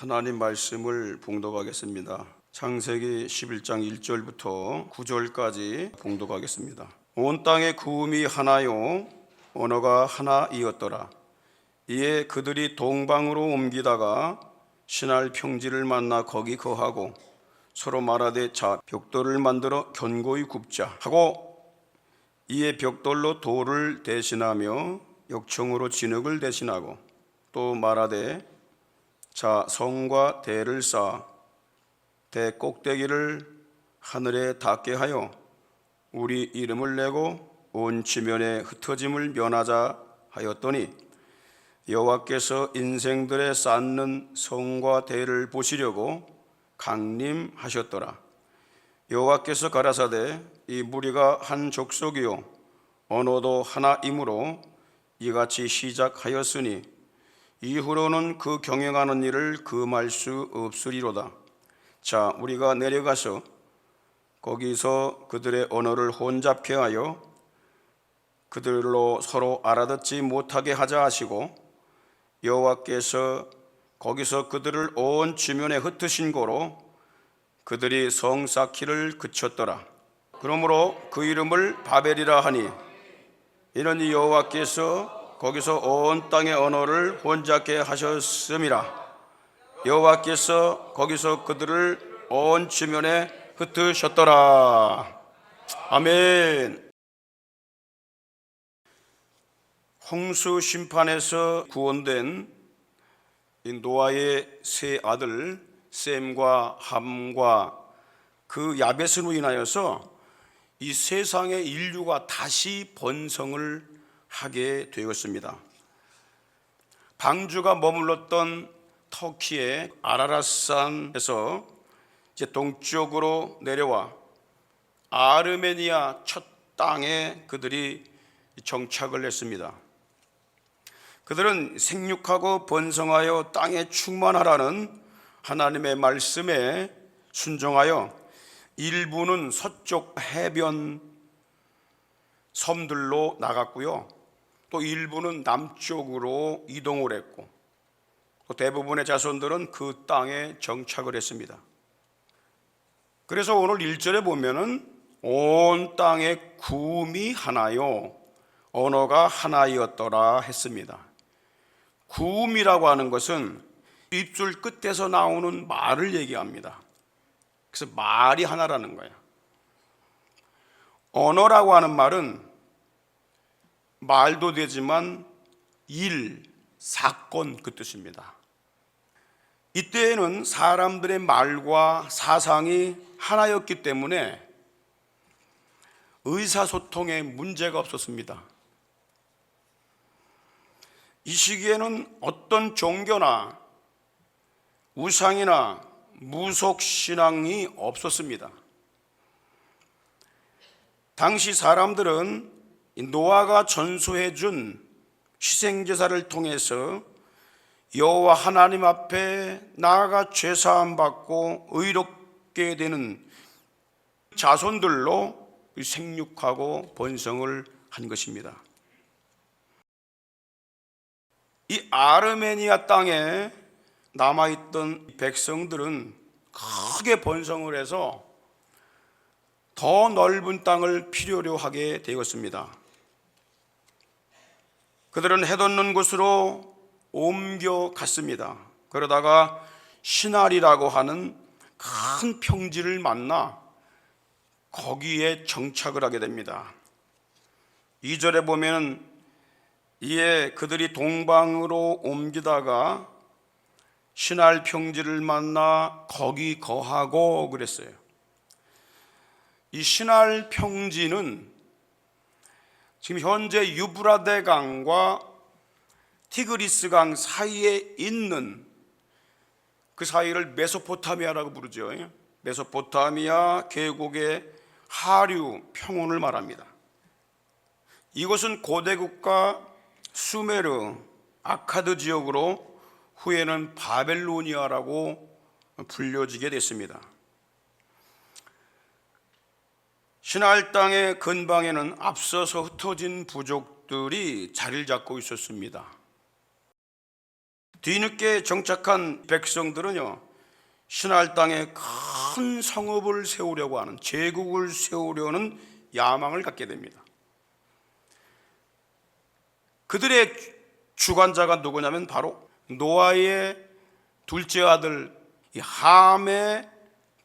하나님 말씀을 봉독하겠습니다. 창세기 11장 1절부터 9절까지 봉독하겠습니다. 온 땅의 구음이 하나요 언어가 하나이었더라. 이에 그들이 동방으로 옮기다가 신할 평지를 만나 거기 거하고 서로 말하되 자 벽돌을 만들어 견고히 굽자 하고 이에 벽돌로 돌을 대신하며 역청으로 진흙을 대신하고 또 말하되 자 성과 대를 쌓아 대 꼭대기를 하늘에 닿게 하여 우리 이름을 내고 온 지면에 흩어짐을 면하자 하였더니 여호와께서 인생들에 쌓는 성과 대를 보시려고 강림하셨더라. 여호와께서 가라사대 이 무리가 한 족속이요 언어도 하나이므로 이같이 시작하였으니 이후로는 그 경영하는 일을 금할 수 없으리로다. 자 우리가 내려가서 거기서 그들의 언어를 혼잡케 하여 그들로 서로 알아듣지 못하게 하자 하시고 여호와께서 거기서 그들을 온 지면에 흩으신 고로 그들이 성 쌓기를 그쳤더라. 그러므로 그 이름을 바벨이라 하니 이는 여호와께서 거기서 온 땅의 언어를 혼잡게 하셨음이라. 여호와께서 거기서 그들을 온 지면에 흩으셨더라. 아멘. 홍수 심판에서 구원된 노아의 세 아들 셈과 함과 그 야벳으로 인하여서 이 세상의 인류가 다시 번성을 하게 되었습니다. 방주가 머물렀던 터키의 아라랏산에서 이제 동쪽으로 내려와 아르메니아 첫 땅에 그들이 정착을 했습니다. 그들은 생육하고 번성하여 땅에 충만하라는 하나님의 말씀에 순종하여 일부는 서쪽 해변 섬들로 나갔고요, 또 일부는 남쪽으로 이동을 했고 또 대부분의 자손들은 그 땅에 정착을 했습니다. 그래서 오늘 1절에 보면은 온 땅의 구음이 하나요 언어가 하나이었더라 했습니다. 구음이라고 하는 것은 입술 끝에서 나오는 말을 얘기합니다. 그래서 말이 하나라는 거예요. 언어라고 하는 말은 말도 되지만 일, 사건 그 뜻입니다. 이때에는 사람들의 말과 사상이 하나였기 때문에 의사소통에 문제가 없었습니다. 이 시기에는 어떤 종교나 우상이나 무속신앙이 없었습니다. 당시 사람들은 노아가 전수해 준 희생제사를 통해서 여호와 하나님 앞에 나아가 죄사함 받고 의롭게 되는 자손들로 생육하고 번성을 한 것입니다. 이 아르메니아 땅에 남아있던 백성들은 크게 번성을 해서 더 넓은 땅을 필요로 하게 되었습니다. 그들은 해돋는 곳으로 옮겨갔습니다. 그러다가 시날이라고 하는 큰 평지를 만나 거기에 정착을 하게 됩니다. 2절에 보면 이에 그들이 동방으로 옮기다가 시날 평지를 만나 거기 거하고 그랬어요. 이 시날 평지는 지금 현재 유브라데 강과 티그리스 강 사이에 있는 그 사이를 메소포타미아라고 부르죠. 메소포타미아 계곡의 하류 평원을 말합니다. 이곳은 고대 국가 수메르, 아카드 지역으로 후에는 바벨로니아라고 불려지게 됐습니다. 시날 땅의 근방에는 앞서서 흩어진 부족들이 자리를 잡고 있었습니다. 뒤늦게 정착한 백성들은요, 신할 땅에 큰 성읍을 세우려고 하는, 제국을 세우려는 야망을 갖게 됩니다. 그들의 주관자가 누구냐면 바로 노아의 둘째 아들 함의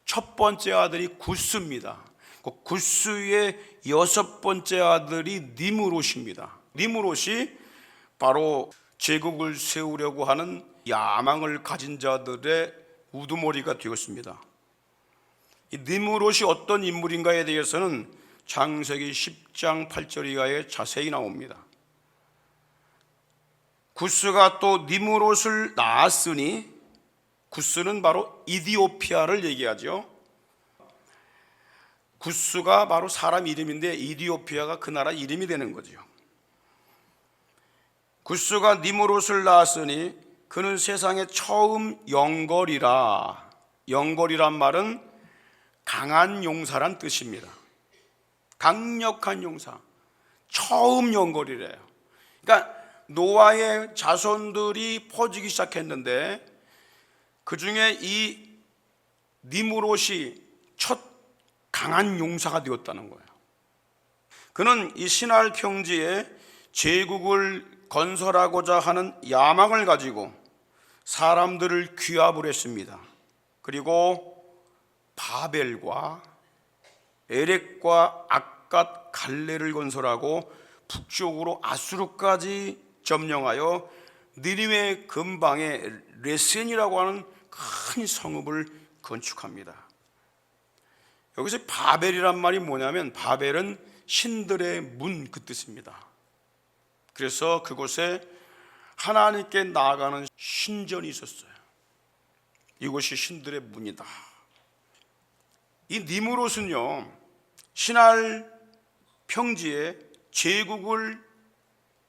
첫 번째 아들이 구스입니다. 그 구스의 여섯 번째 아들이 니므롯입니다. 니므롯이 바로 제국을 세우려고 하는 야망을 가진 자들의 우두머리가 되었습니다. 이 니므롯이 어떤 인물인가에 대해서는 창세기 10장 8절 이하에 자세히 나옵니다. 구스가 또 니므롯을 낳았으니, 구스는 바로 이디오피아를 얘기하죠. 구스가 바로 사람 이름인데 이디오피아가 그 나라 이름이 되는 거죠. 구스가 니므롯을 낳았으니 그는 세상에 처음 영걸이라. 영걸이란 말은 강한 용사란 뜻입니다. 강력한 용사, 처음 영걸이래요. 그러니까 노아의 자손들이 퍼지기 시작했는데 그 중에 이 니므롯이 첫 강한 용사가 되었다는 거예요. 그는 이 신할 평지에 제국을 건설하고자 하는 야망을 가지고 사람들을 귀합을 했습니다. 그리고 바벨과 에렉과 악갓 갈레를 건설하고 북쪽으로 아수르까지 점령하여 니느웨 근방에 레센이라고 하는 큰 성읍을 건축합니다. 여기서 바벨이란 말이 뭐냐면 바벨은 신들의 문 그 뜻입니다. 그래서 그곳에 하나님께 나아가는 신전이 있었어요. 이곳이 신들의 문이다. 이 니므롯은요, 신할 평지에 제국을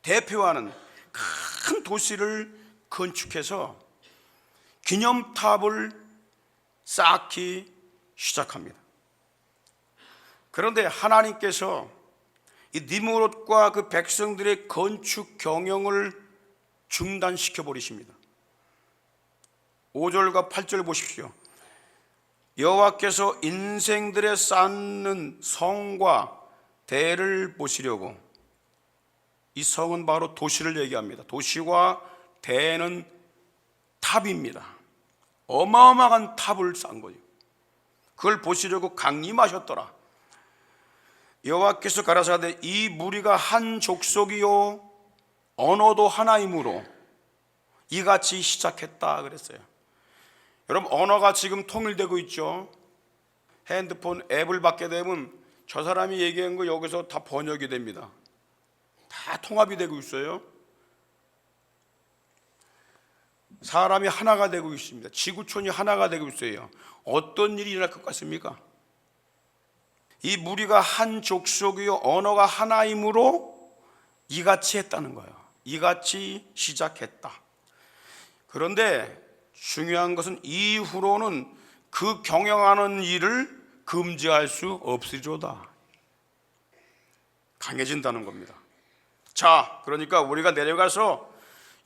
대표하는 큰 도시를 건축해서 기념탑을 쌓기 시작합니다. 그런데 하나님께서 이 니므롯과 그 백성들의 건축 경영을 중단시켜 버리십니다. 5절과 8절 보십시오. 여호와께서 인생들의 쌓는 성과 대를 보시려고, 이 성은 바로 도시를 얘기합니다. 도시와 대는 탑입니다. 어마어마한 탑을 쌓은 거예요. 그걸 보시려고 강림하셨더라. 여호와께서 가라사대 이 무리가 한 족속이요 언어도 하나이므로 이같이 시작했다 그랬어요. 여러분, 언어가 지금 통일되고 있죠. 핸드폰 앱을 받게 되면 저 사람이 얘기한 거 여기서 다 번역이 됩니다. 다 통합이 되고 있어요. 사람이 하나가 되고 있습니다. 지구촌이 하나가 되고 있어요. 어떤 일이 일어날 것 같습니까? 이 무리가 한 족속이요 언어가 하나이므로 이같이 했다는 거예요. 이같이 시작했다. 그런데 중요한 것은 이후로는 그 경영하는 일을 금지할 수 없으리로다. 강해진다는 겁니다. 자, 그러니까 우리가 내려가서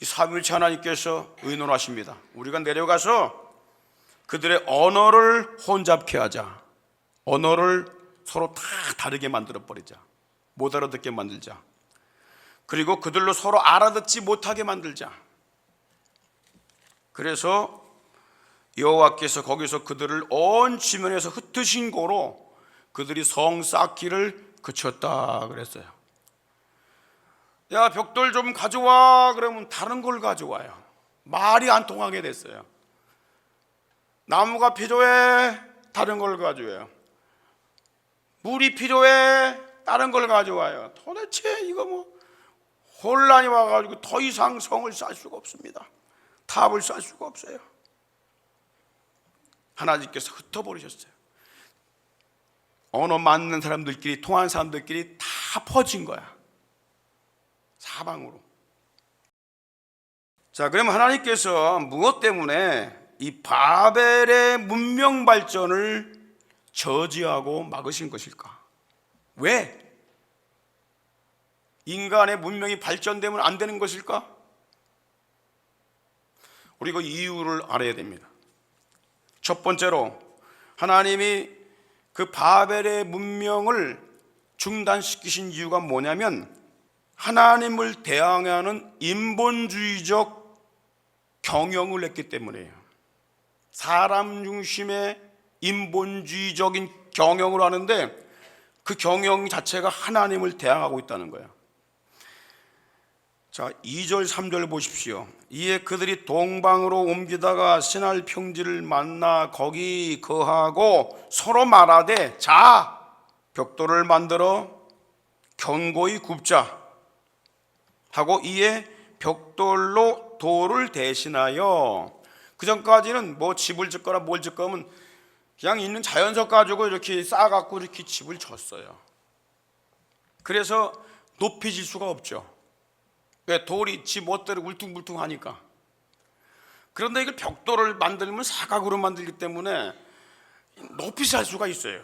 이 삼위일체 하나님께서 의논하십니다. 우리가 내려가서 그들의 언어를 혼잡케 하자. 언어를 서로 다 다르게 만들어 버리자. 못 알아듣게 만들자. 그리고 그들로 서로 알아듣지 못하게 만들자. 그래서 여호와께서 거기서 그들을 온 지면에서 흩으신 고로 그들이 성 쌓기를 그쳤다 그랬어요. 야, 벽돌 좀 가져와 그러면 다른 걸 가져와요. 말이 안 통하게 됐어요. 나무가 필요해, 다른 걸 가져와요. 물이 필요해, 다른 걸 가져와요. 도대체 이거 뭐 혼란이 와가지고 더 이상 성을 쌓을 수가 없습니다. 탑을 쌓을 수가 없어요. 하나님께서 흩어버리셨어요. 언어 맞는 사람들끼리, 통하는 사람들끼리 다 퍼진 거야. 사방으로. 자, 그러면 하나님께서 무엇 때문에 이 바벨의 문명 발전을 저지하고 막으신 것일까? 왜? 인간의 문명이 발전되면 안 되는 것일까? 우리 그 이유를 알아야 됩니다. 첫 번째로 하나님이 그 바벨의 문명을 중단시키신 이유가 뭐냐면 하나님을 대항하는 인본주의적 경영을 했기 때문이에요. 사람 중심의 인본주의적인 경영을 하는데 그 경영 자체가 하나님을 대항하고 있다는 거예요. 자, 2절 3절 보십시오. 이에 그들이 동방으로 옮기다가 시날 평지를 만나 거기 거하고 서로 말하되 자 벽돌을 만들어 견고히 굽자 하고 이에 벽돌로 돌을 대신하여, 그 전까지는 뭐 집을 짓거나 뭘 짓거나 그냥 있는 자연석 가지고 이렇게 쌓아갖고 이렇게 집을 졌어요. 그래서 높이질 수가 없죠. 왜? 돌이 집 멋대로 울퉁불퉁하니까. 그런데 이걸 벽돌을 만들면 사각으로 만들기 때문에 높이 살 수가 있어요.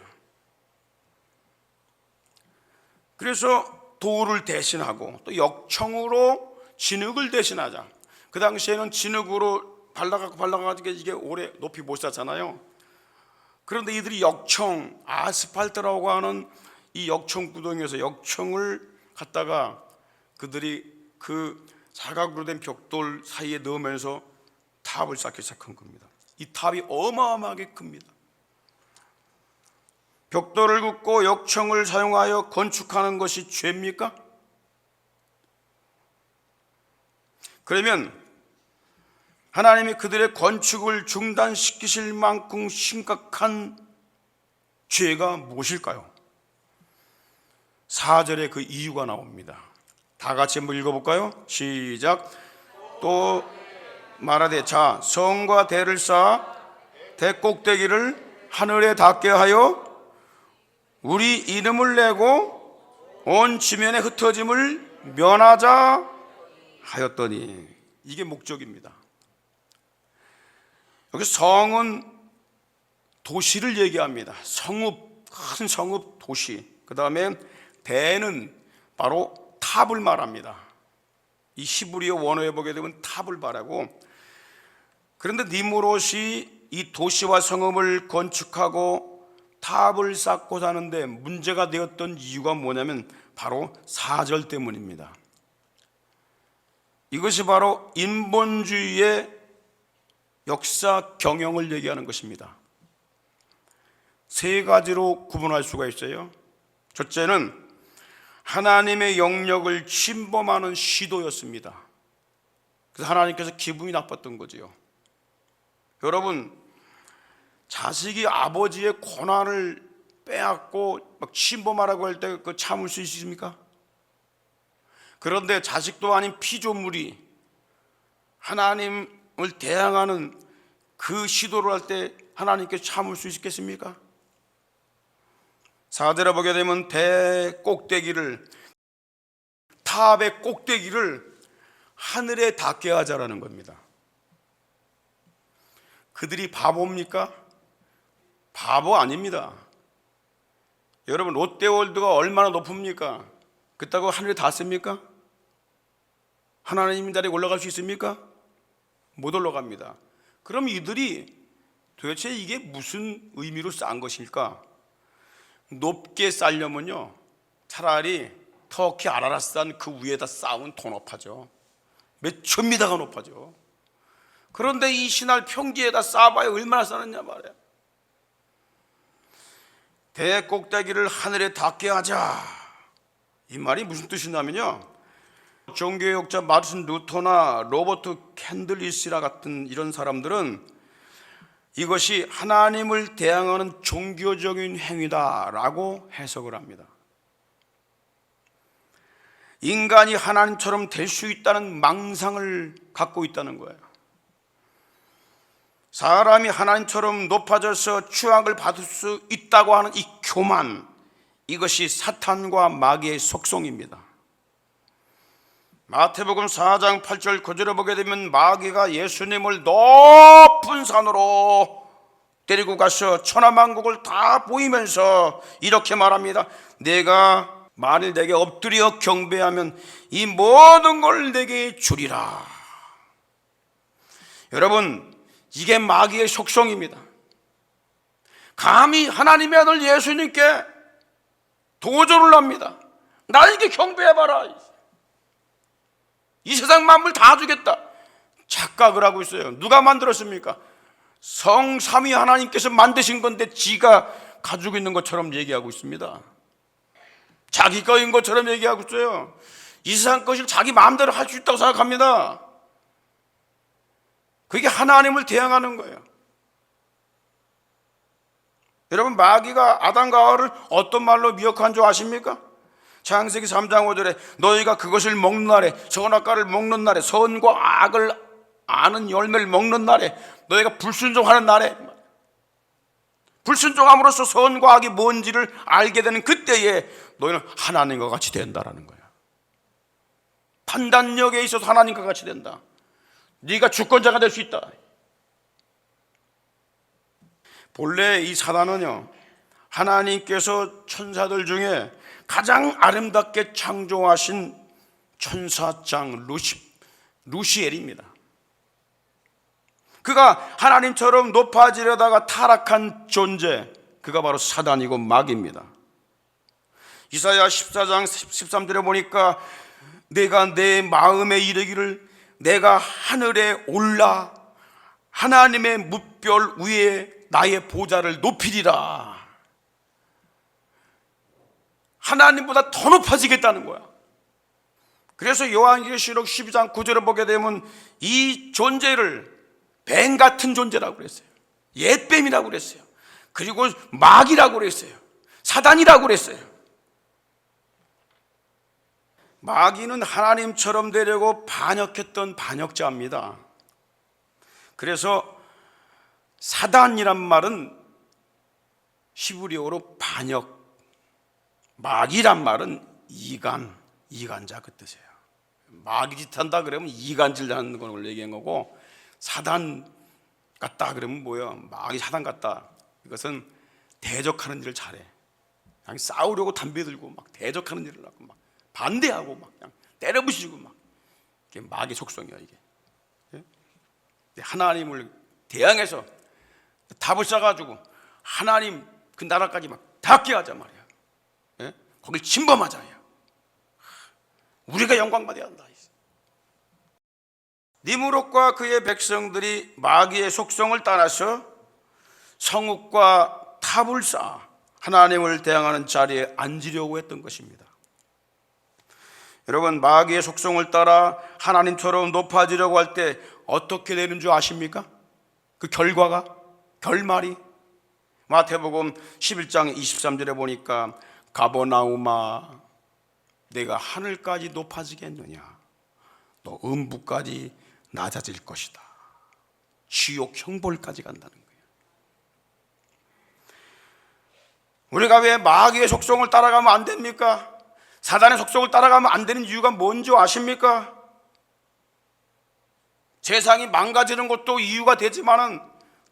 그래서 돌을 대신하고 또 역청으로 진흙을 대신하자. 그 당시에는 진흙으로 발라가지고 이게 오래 높이 못 샀잖아요. 그런데 이들이 역청, 아스팔트라고 하는 이 역청 구덩이에서 역청을 갖다가 그들이 그 사각으로 된 벽돌 사이에 넣으면서 탑을 쌓기 시작한 겁니다. 이 탑이 어마어마하게 큽니다. 벽돌을 굽고 역청을 사용하여 건축하는 것이 죄입니까? 그러면 하나님이 그들의 건축을 중단시키실 만큼 심각한 죄가 무엇일까요? 4절에 그 이유가 나옵니다. 다 같이 한번 읽어볼까요? 시작. 또 말하되 자 성과 대를 쌓아 대 꼭대기를 하늘에 닿게 하여 우리 이름을 내고 온 지면에 흩어짐을 면하자 하였더니, 이게 목적입니다. 여기 성은 도시를 얘기합니다. 성읍, 큰 성읍, 도시. 그 다음에 대는 바로 탑을 말합니다. 이 히브리어 원어에 보게 되면 탑을 말하고, 그런데 니무롯이 이 도시와 성읍을 건축하고 탑을 쌓고 사는데 문제가 되었던 이유가 뭐냐면 바로 4절 때문입니다. 이것이 바로 인본주의의 역사 경영을 얘기하는 것입니다. 세 가지로 구분할 수가 있어요. 첫째는 하나님의 영역을 침범하는 시도였습니다. 그래서 하나님께서 기분이 나빴던 거지요. 여러분, 자식이 아버지의 권한을 빼앗고 막 침범하라고 할 때 그 참을 수 있습니까? 그런데 자식도 아닌 피조물이 하나님을 대항하는 그 시도를 할 때 하나님께 참을 수 있겠습니까? 4절에 보게 되면 탑의 꼭대기를 하늘에 닿게 하자라는 겁니다. 그들이 바보입니까? 바보 아닙니다. 여러분, 롯데월드가 얼마나 높습니까? 그렇다고 하늘에 닿습니까? 하나님 자리에 올라갈 수 있습니까? 못 올라갑니다. 그럼 이들이 도대체 이게 무슨 의미로 쌓은 것일까? 높게 쌓려면요, 차라리 터키 아라라산 그 위에다 쌓으면 더 높아져. 몇천 미터가 높아져. 그런데 이 신할 평지에다 쌓아봐야 얼마나 쌓느냐 말이야. 대꼭대기를 하늘에 닿게 하자, 이 말이 무슨 뜻이냐면요, 종교개혁자 마르틴 루터나 로버트 캔들리시라 같은 이런 사람들은 이것이 하나님을 대항하는 종교적인 행위다라고 해석을 합니다. 인간이 하나님처럼 될 수 있다는 망상을 갖고 있다는 거예요. 사람이 하나님처럼 높아져서 추앙을 받을 수 있다고 하는 이 교만, 이것이 사탄과 마귀의 속성입니다. 마태복음 4장 8절 9절에 보게 되면 마귀가 예수님을 높은 산으로 데리고 가서 천하만국을 다 보이면서 이렇게 말합니다. 내가 만일 내게 엎드려 경배하면 이 모든 걸 내게 주리라. 여러분, 이게 마귀의 속성입니다. 감히 하나님의 아들 예수님께 도전을 합니다. 나에게 경배해봐라. 이 세상 만물 다 주겠다. 착각을 하고 있어요. 누가 만들었습니까? 성삼위 하나님께서 만드신 건데 지가 가지고 있는 것처럼 얘기하고 있습니다. 자기 거인 것처럼 얘기하고 있어요. 이 세상 것을 자기 마음대로 할 수 있다고 생각합니다. 그게 하나님을 대항하는 거예요. 여러분, 마귀가 아담과 하와를 어떤 말로 미혹한 줄 아십니까? 창세기 3장 5절에 너희가 그것을 먹는 날에, 선악과를 먹는 날에, 선과 악을 아는 열매를 먹는 날에, 너희가 불순종하는 날에, 불순종함으로써 선과 악이 뭔지를 알게 되는 그때에 너희는 하나님과 같이 된다라는 거예요. 판단력에 있어서 하나님과 같이 된다. 네가 주권자가 될 수 있다. 본래 이 사단은요, 하나님께서 천사들 중에 가장 아름답게 창조하신 천사장 루시엘입니다. 그가 하나님처럼 높아지려다가 타락한 존재, 그가 바로 사단이고 마귀입니다. 이사야 14장 13절에 보니까 내가 내 마음에 이르기를 내가 하늘에 올라 하나님의 뭇별 위에 나의 보좌를 높이리라. 하나님보다 더 높아지겠다는 거야. 그래서 요한계시록 12장 9절을 보게 되면 이 존재를 뱀 같은 존재라고 그랬어요. 옛뱀이라고 그랬어요. 그리고 마귀라고 그랬어요. 사단이라고 그랬어요. 마귀는 하나님처럼 되려고 반역했던 반역자입니다. 그래서 사단이란 말은 히브리어로 반역, 마귀란 말은 이간자 그 뜻이에요. 마귀 짓 한다 그러면 이간질 하는 걸 얘기한 거고, 사단 같다 그러면 뭐예요? 마귀 사단 같다. 이것은 대적하는 일을 잘해. 그냥 싸우려고 담배 들고 막 대적하는 일을 하고 막 반대하고 막 그냥 때려부시고 막, 이게 마귀 속성이야 이게. 하나님을 대항해서 답을 써가지고 하나님 그 나라까지 막 닿게 하자 말이야. 거길 침범하자. 우리가 영광 받아야 한다. 니무롯과 그의 백성들이 마귀의 속성을 따라서 성읍과 탑을 쌓아 하나님을 대항하는 자리에 앉으려고 했던 것입니다. 여러분, 마귀의 속성을 따라 하나님처럼 높아지려고 할 때 어떻게 되는 줄 아십니까? 그 결말이 마태복음 11장 23절에 보니까 가버나움아 내가 하늘까지 높아지겠느냐, 너 음부까지 낮아질 것이다. 지옥 형벌까지 간다는 거예요. 우리가 왜 마귀의 속성을 따라가면 안 됩니까? 사단의 속성을 따라가면 안 되는 이유가 뭔지 아십니까? 세상이 망가지는 것도 이유가 되지만은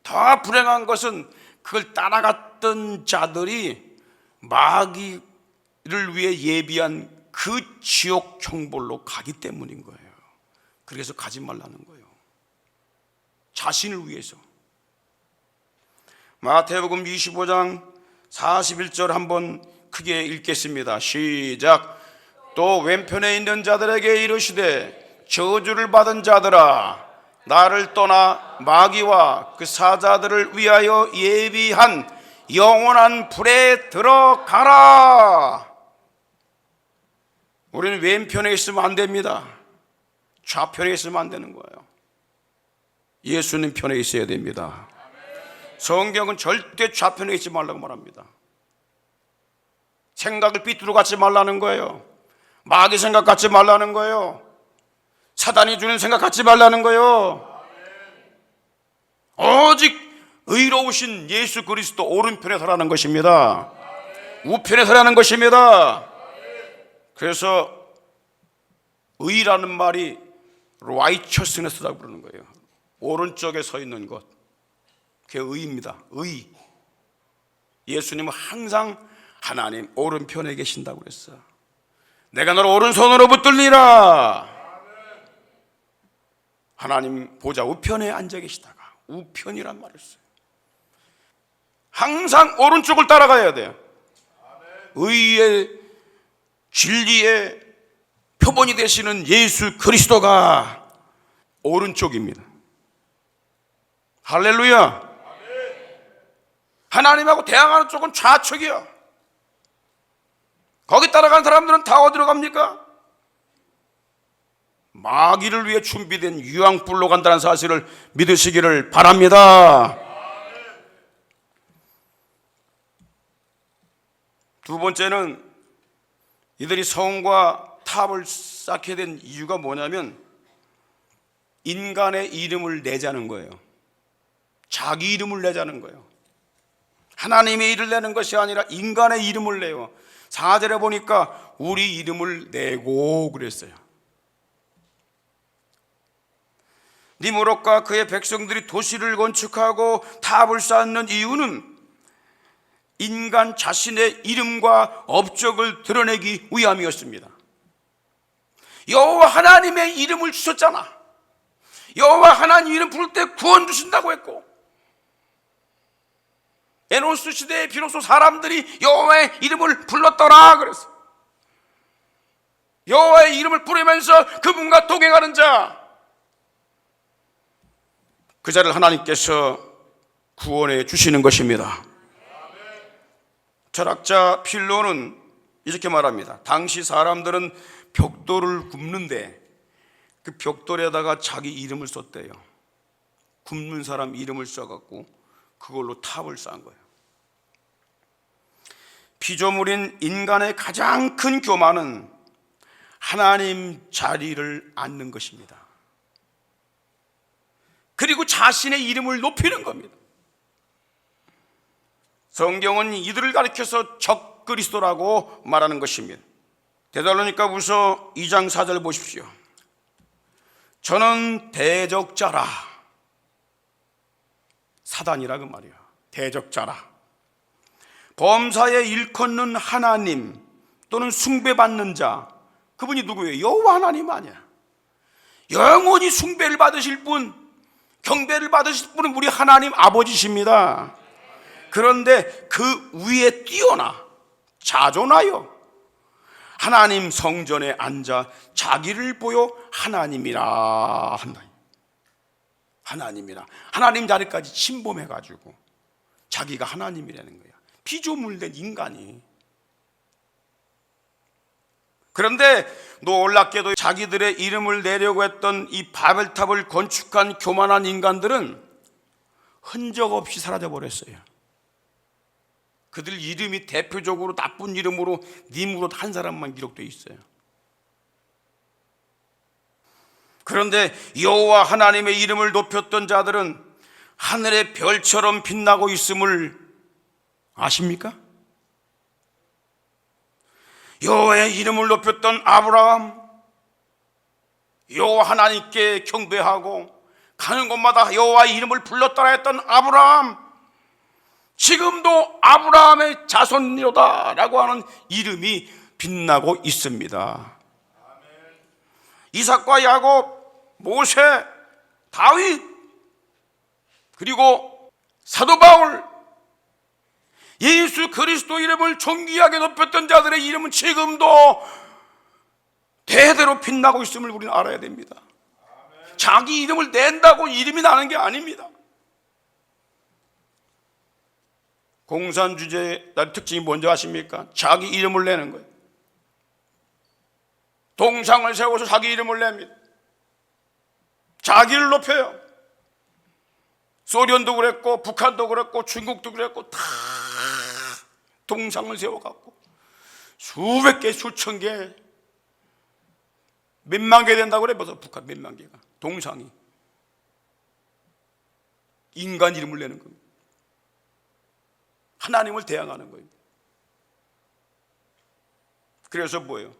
더 불행한 것은 그걸 따라갔던 자들이 마귀를 위해 예비한 그 지옥 형벌로 가기 때문인 거예요. 그래서 가지 말라는 거예요. 자신을 위해서. 마태복음 25장 41절 한번 크게 읽겠습니다. 시작. 또 왼편에 있는 자들에게 이르시되 저주를 받은 자들아 나를 떠나 마귀와 그 사자들을 위하여 예비한 영원한 불에 들어가라. 우리는 왼편에 있으면 안 됩니다. 좌편에 있으면 안 되는 거예요. 예수님 편에 있어야 됩니다. 성경은 절대 좌편에 있지 말라고 말합니다. 생각을 삐뚤어 갖지 말라는 거예요. 마귀 생각 갖지 말라는 거예요. 사단이 주는 생각 갖지 말라는 거예요. 오직 의로우신 예수 그리스도 오른편에 서라는 것입니다. 우편에 서라는 것입니다. 그래서 의라는 말이 righteousness라고 부르는 거예요. 오른쪽에 서 있는 것, 그게 의입니다. 의. 예수님은 항상 하나님 오른편에 계신다고 그랬어. 내가 너를 오른손으로 붙들리라. 하나님 보좌 우편에 앉아 계시다가, 우편이란 말을 써요. 항상 오른쪽을 따라가야 돼요. 의의, 진리의 표본이 되시는 예수 그리스도가 오른쪽입니다. 할렐루야. 하나님하고 대항하는 쪽은 좌측이요. 거기 따라간 사람들은 다 어디로 갑니까? 마귀를 위해 준비된 유황불로 간다는 사실을 믿으시기를 바랍니다. 두 번째는 이들이 성과 탑을 쌓게 된 이유가 뭐냐면 인간의 이름을 내자는 거예요. 자기 이름을 내자는 거예요. 하나님의 이름을 내는 것이 아니라 인간의 이름을 내요. 4절에 보니까 우리 이름을 내고 그랬어요. 니무롯과 그의 백성들이 도시를 건축하고 탑을 쌓는 이유는 인간 자신의 이름과 업적을 드러내기 위함이었습니다. 여호와 하나님의 이름을 주셨잖아. 여호와 하나님 이름 부를 때 구원 주신다고 했고, 에노스 시대에 비로소 사람들이 여호와의 이름을 불렀더라 그랬어. 여호와의 이름을 부르면서 그분과 동행하는 자, 그 자를 하나님께서 구원해 주시는 것입니다. 철학자 필로는 이렇게 말합니다. 당시 사람들은 벽돌을 굽는데 그 벽돌에다가 자기 이름을 썼대요. 굽는 사람 이름을 써갖고 그걸로 탑을 쌓은 거예요. 피조물인 인간의 가장 큰 교만은 하나님 자리를 앉는 것입니다. 그리고 자신의 이름을 높이는 겁니다. 성경은 이들을 가리켜서 적그리스도라고 말하는 것입니다. 데살로니가후서 2장 4절 보십시오. 저는 대적자라, 사단이라 그 말이야. 대적자라, 범사에 일컫는 하나님 또는 숭배받는 자, 그분이 누구예요? 여호와 하나님 아니야. 영원히 숭배를 받으실 분, 경배를 받으실 분은 우리 하나님 아버지십니다. 그런데 그 위에 뛰어나 자존하여 하나님 성전에 앉아 자기를 보여 하나님이라 한다. 하나님이라, 하나님 자리까지 침범해가지고 자기가 하나님이라는 거야. 피조물된 인간이. 그런데 놀랍게도 자기들의 이름을 내려고 했던 이 바벨탑을 건축한 교만한 인간들은 흔적 없이 사라져 버렸어요. 그들 이름이 대표적으로 나쁜 이름으로 니무롯 한 사람만 기록되어 있어요. 그런데 여호와 하나님의 이름을 높였던 자들은 하늘의 별처럼 빛나고 있음을 아십니까? 여호와의 이름을 높였던 아브라함, 여호와 하나님께 경배하고 가는 곳마다 여호와의 이름을 불렀더라 했던 아브라함, 지금도 아브라함의 자손이로다 라고 하는 이름이 빛나고 있습니다. 이삭과 야곱, 모세, 다윗, 그리고 사도 바울, 예수 그리스도 이름을 존귀하게 높였던 자들의 이름은 지금도 대대로 빛나고 있음을 우리는 알아야 됩니다. 자기 이름을 낸다고 이름이 나는 게 아닙니다. 공산주의의 특징이 뭔지 아십니까? 자기 이름을 내는 거예요. 동상을 세워서 자기 이름을 냅니다. 자기를 높여요. 소련도 그랬고 북한도 그랬고 중국도 그랬고 다 동상을 세워갖고 수백 개 수천 개 몇만 개 된다고 그래. 벌써 북한 몇만 개가 동상이 인간 이름을 내는 겁니다. 하나님을 대항하는 거예요. 그래서 뭐예요?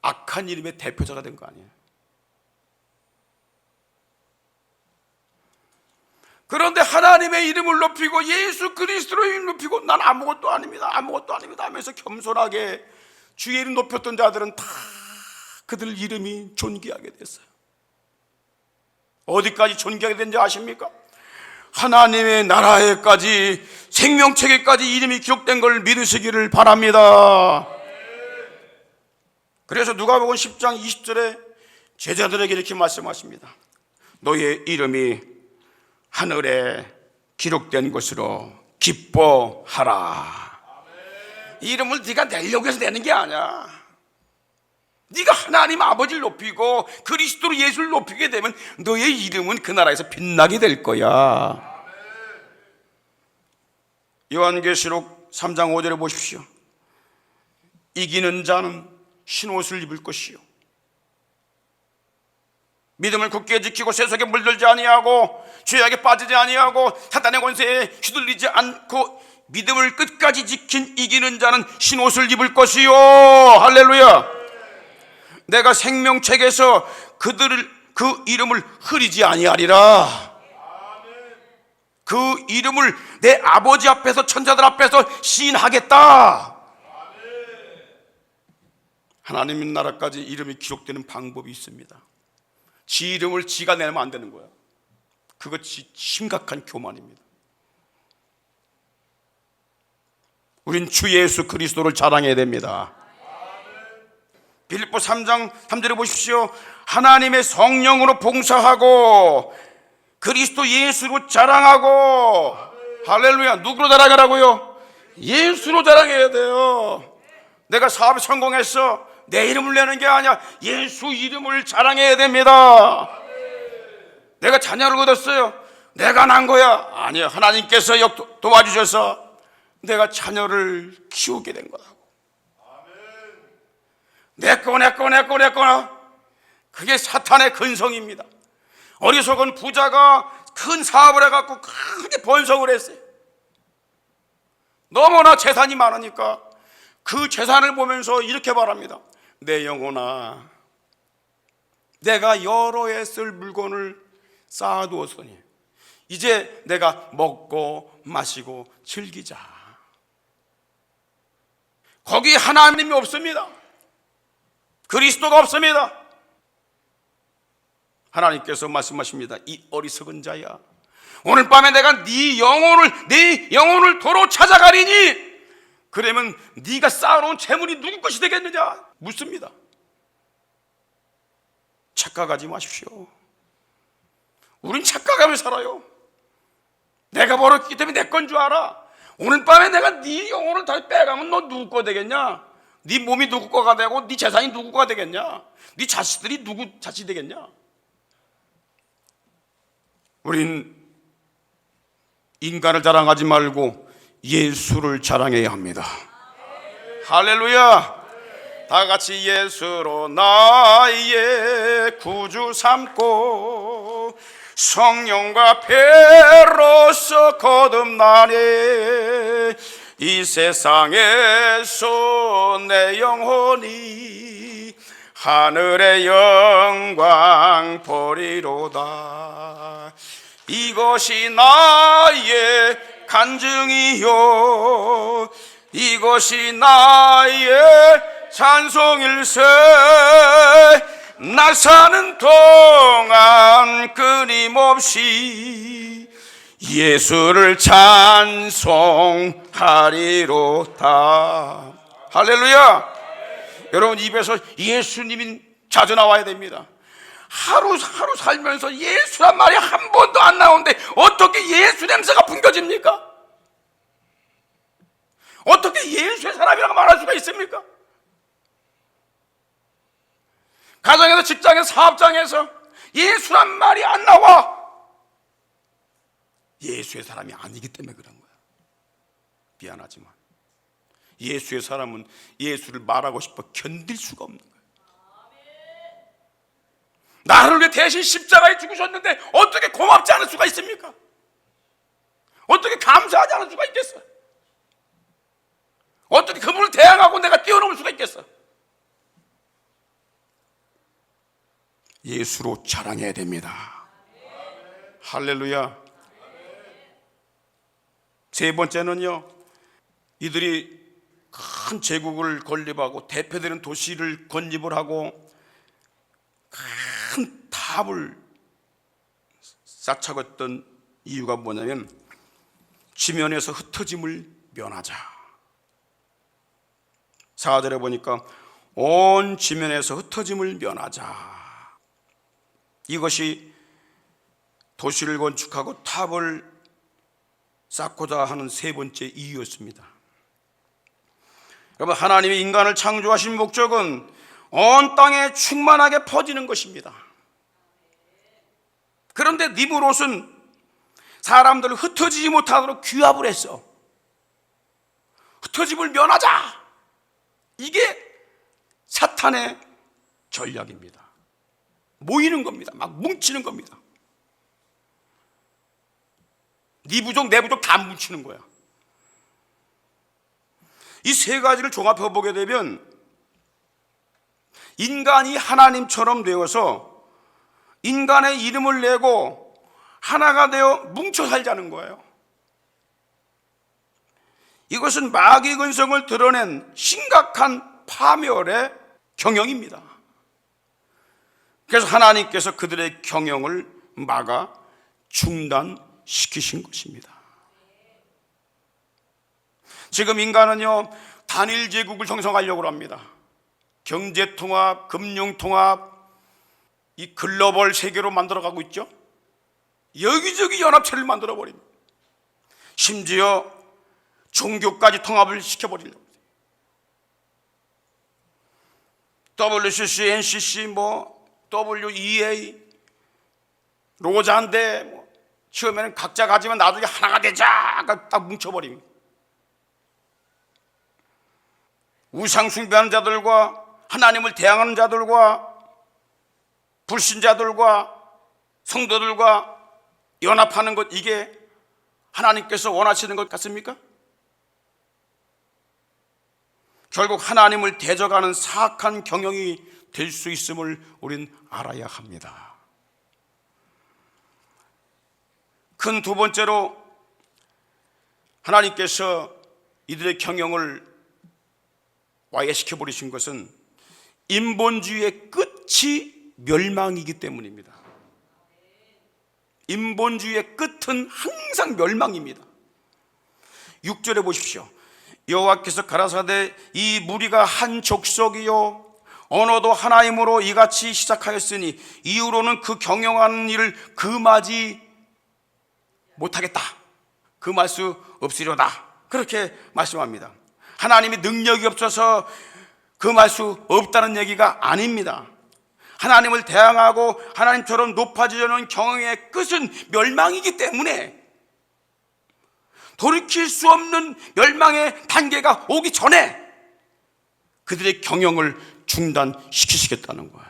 악한 이름의 대표자가 된 거 아니에요. 그런데 하나님의 이름을 높이고 예수 그리스도의 이름을 높이고 난 아무것도 아닙니다, 아무것도 아닙니다 하면서 겸손하게 주의 이름 높였던 자들은 다 그들 이름이 존귀하게 됐어요. 어디까지 존귀하게 된지 아십니까? 하나님의 나라에까지, 생명책에까지 이름이 기록된 걸 믿으시기를 바랍니다. 그래서 누가복음 10장 20절에 제자들에게 이렇게 말씀하십니다. 너의 이름이 하늘에 기록된 것으로 기뻐하라. 이 이름을 네가 내려고 해서 내는 게 아니야. 네가 하나님 아버지를 높이고 그리스도로 예수를 높이게 되면 너의 이름은 그 나라에서 빛나게 될 거야. 요한계시록 3장 5절에 보십시오. 이기는 자는 흰옷을 입을 것이요, 믿음을 굳게 지키고 세속에 물들지 아니하고 죄악에 빠지지 아니하고 사탄의 권세에 휘둘리지 않고 믿음을 끝까지 지킨 이기는 자는 흰옷을 입을 것이요. 할렐루야. 내가 생명책에서 그 이름을 흐리지 아니하리라. 그 이름을 내 아버지 앞에서, 천자들 앞에서 시인하겠다. 하나님 나라까지 이름이 기록되는 방법이 있습니다. 지 이름을 지가 내면 안 되는 거야. 그것이 심각한 교만입니다. 우린 주 예수 그리스도를 자랑해야 됩니다. 빌립보 3장 3절에 보십시오. 하나님의 성령으로 봉사하고 그리스도 예수로 자랑하고. 할렐루야. 누구로 자랑하라고요? 예수로 자랑해야 돼요. 내가 사업에 성공했어, 내 이름을 내는 게 아니야. 예수 이름을 자랑해야 됩니다. 내가 자녀를 얻었어요, 내가 난 거야. 아니요, 하나님께서 도와주셔서 내가 자녀를 키우게 된 거라고. 내 거. 그게 사탄의 근성입니다. 어리석은 부자가 큰 사업을 해갖고 크게 번성을 했어요. 너무나 재산이 많으니까 그 재산을 보면서 이렇게 말합니다. 내 영혼아, 내가 여러 해 쓸 물건을 쌓아두었으니 이제 내가 먹고 마시고 즐기자. 거기 하나님이 없습니다. 그리스도가 없습니다. 하나님께서 말씀하십니다. 이 어리석은 자야, 오늘 밤에 내가 네 영혼을 도로 찾아가리니 그러면 네가 쌓아놓은 재물이 누구 것이 되겠느냐 묻습니다. 착각하지 마십시오. 우린 착각하며 살아요. 내가 벌었기 때문에 내 건 줄 알아. 오늘 밤에 내가 네 영혼을 다 빼가면 너 누구 거 되겠냐? 네 몸이 누구 거가 되고 네 재산이 누구 거가 되겠냐? 네 자식들이 누구 자식이 되겠냐? 우린 인간을 자랑하지 말고 예수를 자랑해야 합니다. 할렐루야. 다 같이 예수로 나의 구주 삼고 성령과 배로서 거듭나네. 이 세상에서 내 영혼이 하늘의 영광 보리로다. 이것이 나의 간증이요, 이것이 나의 찬송일세. 나 사는 동안 끊임없이 예수를 찬송하리로다. 할렐루야. 여러분 입에서 예수님이 자주 나와야 됩니다. 하루 살면서 예수란 말이 한 번도 안 나오는데 어떻게 예수 냄새가 풍겨집니까? 어떻게 예수의 사람이라고 말할 수가 있습니까? 가정에서, 직장에서, 사업장에서 예수란 말이 안 나와. 예수의 사람이 아니기 때문에 그런 거야. 미안하지만 예수의 사람은 예수를 말하고 싶어 견딜 수가 없는 거야. 나를 위해 대신 십자가에 죽으셨는데 어떻게 고맙지 않을 수가 있습니까? 어떻게 감사하지 않을 수가 있겠어? 어떻게 그분을 대항하고 내가 뛰어넘을 수가 있겠어? 예수로 자랑해야 됩니다. 할렐루야. 세 번째는요, 이들이 큰 제국을 건립하고 대표되는 도시를 건립을 하고 큰 탑을 쌓아쳤던 이유가 뭐냐면 지면에서 흩어짐을 면하자. 4절에 보니까 온 지면에서 흩어짐을 면하자. 이것이 도시를 건축하고 탑을 쌓고자 하는 세 번째 이유였습니다. 여러분, 하나님이 인간을 창조하신 목적은 온 땅에 충만하게 퍼지는 것입니다. 그런데 니브롯은 사람들을 흩어지지 못하도록 규합을 했어. 흩어짐을 면하자. 이게 사탄의 전략입니다. 모이는 겁니다. 막 뭉치는 겁니다. 네 부족 내 부족 다 뭉치는 거야. 이 세 가지를 종합해 보게 되면 인간이 하나님처럼 되어서 인간의 이름을 내고 하나가 되어 뭉쳐 살자는 거예요. 이것은 마귀 근성을 드러낸 심각한 파멸의 경영입니다. 그래서 하나님께서 그들의 경영을 막아 중단시키신 것입니다. 지금 인간은요, 단일 제국을 형성하려고 합니다. 경제통합, 금융통합, 이 글로벌 세계로 만들어가고 있죠. 여기저기 연합체를 만들어버립니다. 심지어 종교까지 통합을 시켜버리려고. WCC, NCC, WEA, 로잔대, 처음에는 각자 가지면 나중에 하나가 되자 딱 뭉쳐버립니다. 우상 숭배하는 자들과 하나님을 대항하는 자들과 불신자들과 성도들과 연합하는 것, 이게 하나님께서 원하시는 것 같습니까? 결국 하나님을 대적하는 사악한 경영이 될 수 있음을 우린 알아야 합니다. 큰 두 번째로 하나님께서 이들의 경영을 와해시켜버리신 것은 인본주의의 끝이 멸망이기 때문입니다. 인본주의의 끝은 항상 멸망입니다. 6절에 보십시오. 여호와께서 가라사대 이 무리가 한 족속이요 언어도 하나이므로 이같이 시작하였으니 이후로는 그 경영하는 일을 금하지 못하겠다. 금할 수 없으려다. 그렇게 말씀합니다. 하나님이 능력이 없어서 금할 수 없다는 얘기가 아닙니다. 하나님을 대항하고 하나님처럼 높아지려는 경영의 끝은 멸망이기 때문에 돌이킬 수 없는 멸망의 단계가 오기 전에 그들의 경영을 중단시키시겠다는 거예요.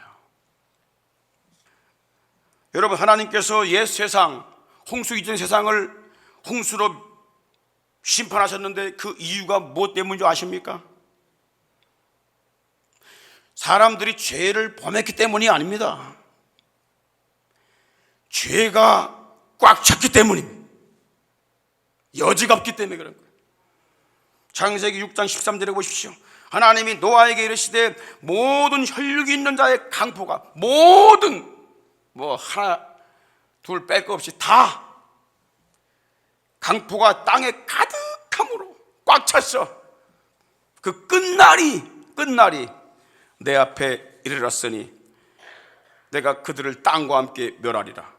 여러분, 하나님께서 옛 세상, 홍수 이전 세상을 홍수로 심판하셨는데 그 이유가 무엇 때문인 줄 아십니까? 사람들이 죄를 범했기 때문이 아닙니다. 죄가 꽉 찼기 때문입니다. 여지가 없기 때문에 그런 거예요. 창세기 6장 13절에 보십시오. 하나님이 노아에게 이르시되 모든 혈육이 있는 자의 강포가 모든 하나 둘 뺄 거 없이 다 강포가 땅에 가득함으로 꽉 찼어. 그 끝날이 내 앞에 이르렀으니 내가 그들을 땅과 함께 멸하리라.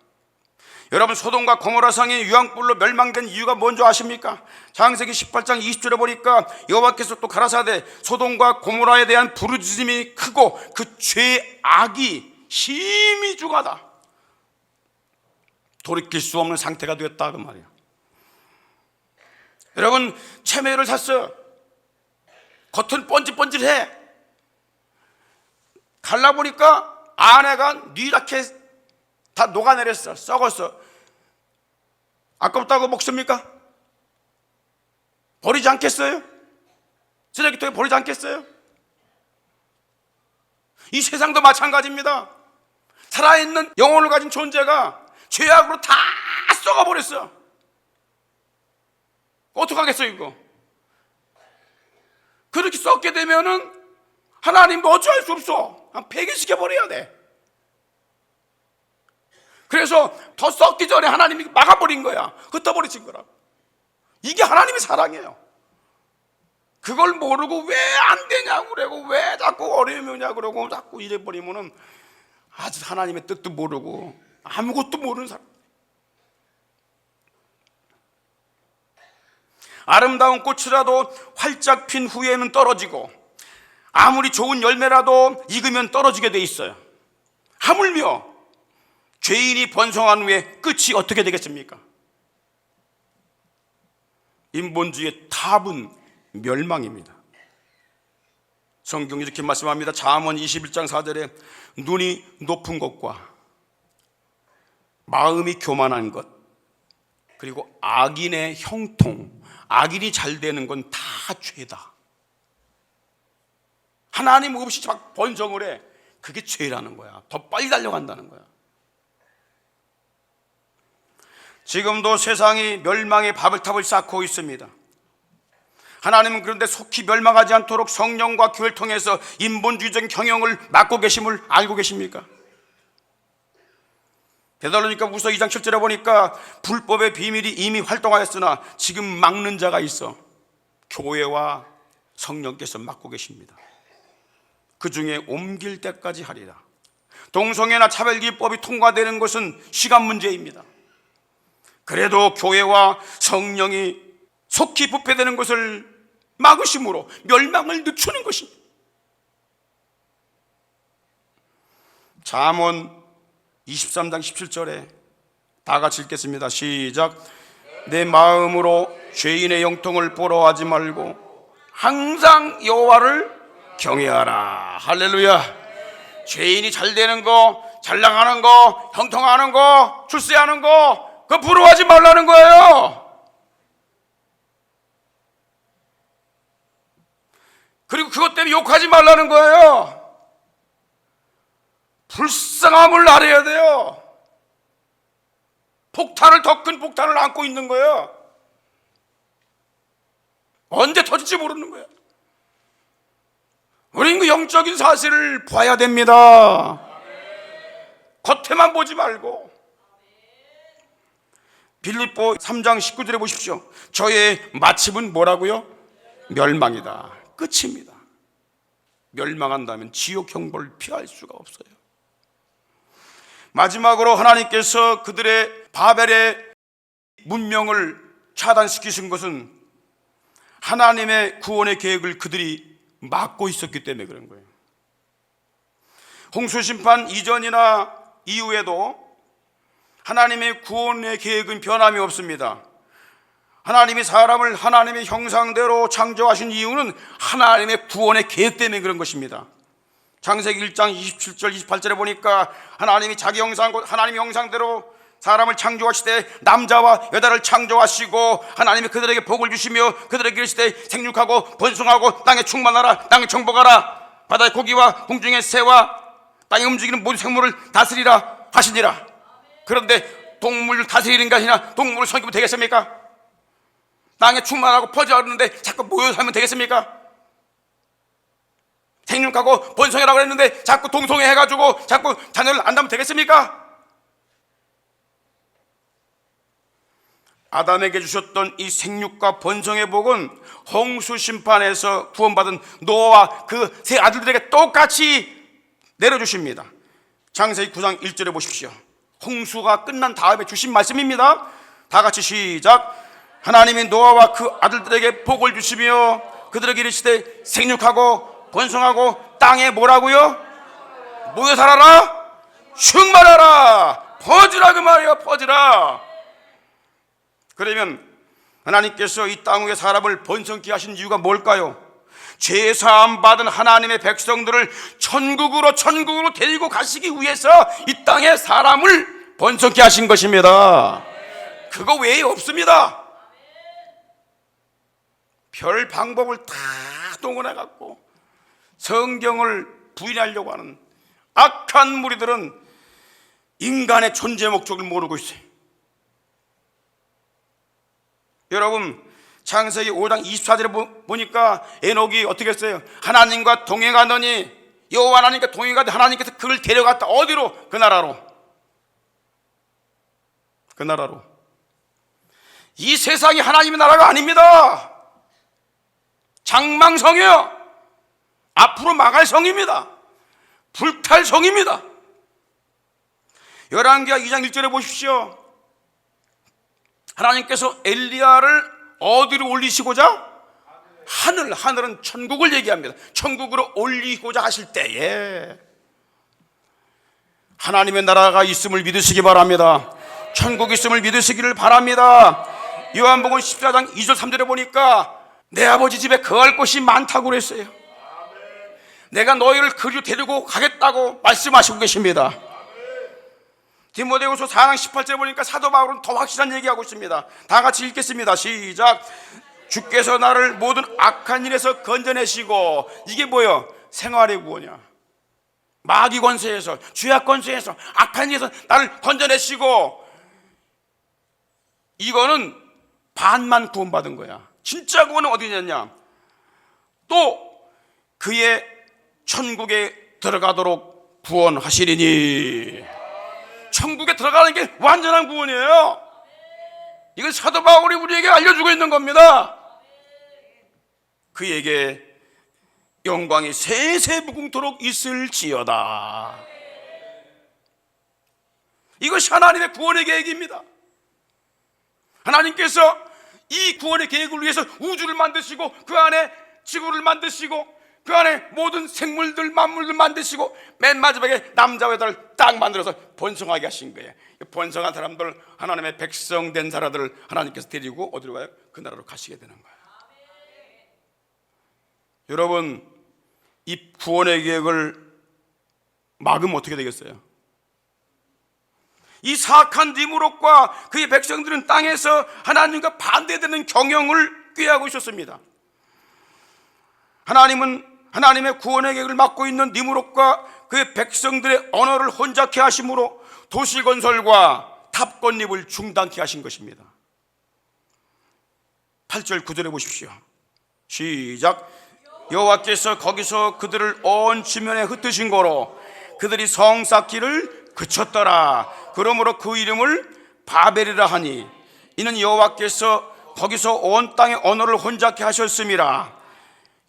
여러분, 소돔과 고모라 성이 유황불로 멸망된 이유가 뭔지 아십니까? 창세기 18장 20절에 보니까 여호와께서 또 가라사대 소돔과 고모라에 대한 부르짖음이 크고 그 죄악이 심히 중하다. 돌이킬 수 없는 상태가 되었다 그 말이에요. 여러분, 채매를 샀어요. 겉은 번질번질해. 갈라보니까 안에가 뉘랗게 다 녹아내렸어. 썩었어. 아깝다고 먹습니까? 버리지 않겠어요? 쓰레기통에 버리지 않겠어요? 이 세상도 마찬가지입니다. 살아있는 영혼을 가진 존재가 죄악으로 다 썩어버렸어. 어떡하겠어요 이거? 그렇게 썩게 되면은 하나님도 어찌할 수 없어. 폐기시켜버려야 돼. 그래서 더 썩기 전에 하나님이 막아버린 거야. 흩어버리신 거라고. 이게 하나님의 사랑이에요. 그걸 모르고 왜 안 되냐고 그러고 왜 자꾸 어려움이 오냐고 그러고 자꾸 이래버리면은 아직 하나님의 뜻도 모르고 아무것도 모르는 사람. 아름다운 꽃이라도 활짝 핀 후에는 떨어지고 아무리 좋은 열매라도 익으면 떨어지게 돼 있어요. 하물며 죄인이 번성한 후에 끝이 어떻게 되겠습니까? 인본주의의 답은 멸망입니다. 성경이 이렇게 말씀합니다. 잠언 21장 4절에 눈이 높은 것과 마음이 교만한 것, 그리고 악인의 형통, 악인이 잘 되는 건 다 죄다. 하나님 없이 막 번성을 해. 그게 죄라는 거야. 더 빨리 달려간다는 거야. 지금도 세상이 멸망의 바벨탑을 쌓고 있습니다. 하나님은 그런데 속히 멸망하지 않도록 성령과 교회를 통해서 인본주의적인 경영을 막고 계심을 알고 계십니까? 데살로니가후서 2장 7절에 보니까 불법의 비밀이 이미 활동하였으나 지금 막는 자가 있어 교회와 성령께서 막고 계십니다. 그 중에 옮길 때까지 하리라. 동성애나 차별기법이 통과되는 것은 시간 문제입니다. 그래도 교회와 성령이 속히 부패되는 것을 막으심으로 멸망을 늦추는 것입니다. 잠언 23장 17절에 다 같이 읽겠습니다. 시작. 내 마음으로 죄인의 형통을 보러하지 말고 항상 여호와를 경외하라. 할렐루야. 죄인이 잘 되는 거, 잘 나가는 거, 형통하는 거, 출세하는 거, 그거 부러워하지 말라는 거예요. 그리고 그것 때문에 욕하지 말라는 거예요. 불쌍함을 알아야 돼요. 폭탄을, 더 큰 폭탄을 안고 있는 거예요. 언제 터질지 모르는 거예요. 우리는 그 영적인 사실을 봐야 됩니다. 겉에만 보지 말고. 빌립보 3장 19절에 보십시오. 저의 마침은 뭐라고요? 멸망이다. 끝입니다. 멸망한다면 지옥 형벌을 피할 수가 없어요. 마지막으로 하나님께서 그들의 바벨의 문명을 차단시키신 것은 하나님의 구원의 계획을 그들이 막고 있었기 때문에 그런 거예요. 홍수심판 이전이나 이후에도 하나님의 구원의 계획은 변함이 없습니다. 하나님이 사람을 하나님의 형상대로 창조하신 이유는 하나님의 구원의 계획 때문에 그런 것입니다. 창세기 1장 27절 28절에 보니까 하나님이 자기 형상, 하나님의 형상대로 사람을 창조하실 때 남자와 여자를 창조하시고 하나님이 그들에게 복을 주시며 그들에게 이르시되 생육하고 번성하고 땅에 충만하라, 땅에 정복하라, 바다의 고기와 공중의 새와 땅에 움직이는 모든 생물을 다스리라 하시니라. 그런데 동물을 다스리는 게 아니라 동물을 섬기면 되겠습니까? 땅에 충만하고 퍼져야 하는데 자꾸 모여 살면 되겠습니까? 생육하고 번성해라고 했는데 자꾸 동성애 해가지고 자꾸 자녀를 안 낳으면 되겠습니까? 아담에게 주셨던 이 생육과 번성의 복은 홍수 심판에서 구원받은 노아와 그 세 아들들에게 똑같이 내려주십니다. 창세기 9장 1절에 보십시오. 홍수가 끝난 다음에 주신 말씀입니다. 다 같이 시작. 하나님이 노아와 그 아들들에게 복을 주시며 그들에게 이르시되 생육하고 번성하고 땅에 뭐라고요? 모여 살아라, 충만하라, 퍼지라, 그 말이야. 퍼지라. 그러면 하나님께서 이 땅 위에 사람을 번성케 하신 이유가 뭘까요? 죄사함 받은 하나님의 백성들을 천국으로 데리고 가시기 위해서 이 땅에 사람을 번성케 하신 것입니다. 그거 외에 없습니다. 별 방법을 다 동원해 갖고 성경을 부인하려고 하는 악한 무리들은 인간의 존재 목적을 모르고 있어요. 여러분, 창세기 5장 24절에 보니까 에녹이 어떻게 했어요? 하나님과 동행하더니, 여호와 하나님과 동행하더니 하나님께서 그를 데려갔다. 어디로? 그 나라로. 그 나라로. 이 세상이 하나님의 나라가 아닙니다. 장망성이요, 앞으로 망할 성입니다. 불탈 성입니다. 열왕기하 2장 1절에 보십시오. 하나님께서 엘리야를 어디로 올리시고자? 하늘은 천국을 얘기합니다. 천국으로 올리고자 하실 때에 하나님의 나라가 있음을 믿으시기 바랍니다. 천국이 있음을 믿으시기를 바랍니다. 요한복음 14장 2절 3절에 보니까 내 아버지 집에 거할 곳이 많다고 그랬어요. 내가 너희를 그리로 데리고 가겠다고 말씀하시고 계십니다. 디모데후서 4장 18절에 보니까 사도 바울은 더 확실한 얘기하고 있습니다. 다 같이 읽겠습니다. 시작. 주께서 나를 모든 악한 일에서 건져내시고, 이게 뭐예요? 생활의 구원이야. 마귀 권세에서, 죄악 권세에서, 악한 일에서 나를 건져내시고, 이거는 반만 구원받은 거야. 진짜 구원은 어디 있느냐? 또 그의 천국에 들어가도록 구원하시리니. 천국에 들어가는 게 완전한 구원이에요. 이건 사도 바울이 우리에게 알려주고 있는 겁니다. 그에게 영광이 세세무궁토록 있을지어다. 이것이 하나님의 구원의 계획입니다. 하나님께서 이 구원의 계획을 위해서 우주를 만드시고, 그 안에 지구를 만드시고, 그 안에 모든 생물들, 만물들 만드시고, 맨 마지막에 남자와 여자를 딱 만들어서 번성하게 하신 거예요. 번성한 사람들, 하나님의 백성 된 사람들을 하나님께서 데리고 어디로 가요? 그 나라로 가시게 되는 거예요. 여러분, 이 구원의 계획을 막으면 어떻게 되겠어요? 이 사악한 니무롯과 그의 백성들은 땅에서 하나님과 반대되는 경영을 꾀하고 있었습니다. 하나님은 하나님의 구원의 계획을 맡고 있는 니무롯과 그의 백성들의 언어를 혼잡케 하심으로 도시 건설과 탑 건립을 중단케 하신 것입니다. 8절 9절에 보십시오. 시작. 여호와께서 거기서 그들을 온 지면에 흩으신 거로 그들이 성 쌓기를 그쳤더라. 그러므로 그 이름을 바벨이라 하니 이는 여호와께서 거기서 온 땅의 언어를 혼잡케 하셨음이라.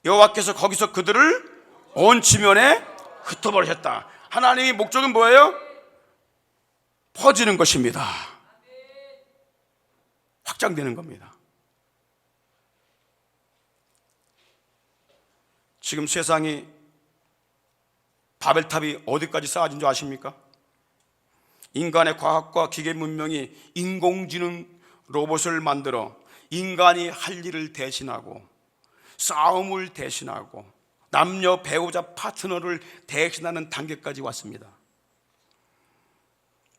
여호와께서 거기서 그들을 온 지면에 흩어버리셨다. 하나님의 목적은 뭐예요? 퍼지는 것입니다. 확장되는 겁니다. 지금 세상이 바벨탑이 어디까지 쌓아진 줄 아십니까? 인간의 과학과 기계 문명이 인공지능 로봇을 만들어 인간이 할 일을 대신하고, 싸움을 대신하고, 남녀 배우자 파트너를 대신하는 단계까지 왔습니다.